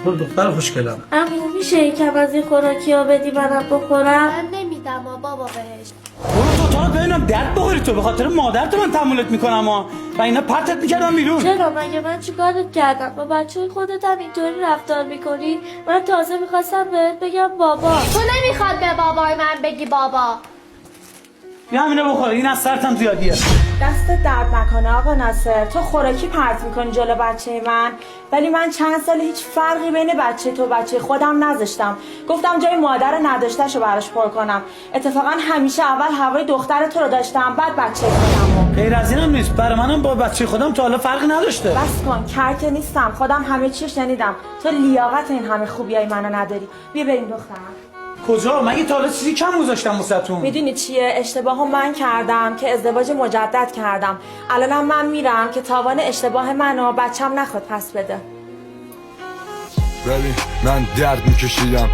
برو دختر خوشگلم. عمو میشه یکم از این خوراکی ها بدی منم بخورم؟ من نمیدم بابا بهش. برو تو ببینم درد بخوری تو، به خاطر مادرت من تحملت میکنم و اینا پرتت میکردم بیرون. چرا مگه من چیکارت کردم؟ با بچه خودت هم اینطوری رفتار میکنی؟ من تازه میخواستم بهت بگم بابا. تو نمیخواد به بابای من بگی بابا. بیا همینو بخور، این از سرتم زیادیه. دست درد نکنه آقا ناصر، تو خوراکی پرت میکنی جلو بچه من، ولی من چند سال هیچ فرقی بین بچه تو و بچه خودم نذاشتم. گفتم جای مادر نداشتهشو براش پر کنم. اتفاقا همیشه اول هوای دختر تو رو داشتم، بعد بچه خودمو. غیر از اینم نیست، برای منم با بچه خودم تا حالا فرقی نداشته. بس کن، کرکه نیستم، خودم همه چیو شنیدم. تو لیاقت این همه خوبیای منو نداری. بیا بریم دخترم. کجا؟ مگه تا حالا چیزی کم گذاشتم واسهتون؟ میدونی چیه؟ اشتباهو من کردم که ازدواج مجدد کردم. الانم من میرم که تاوان اشتباه منو بچم نخواد پس بده. ببین من درد میکشیدم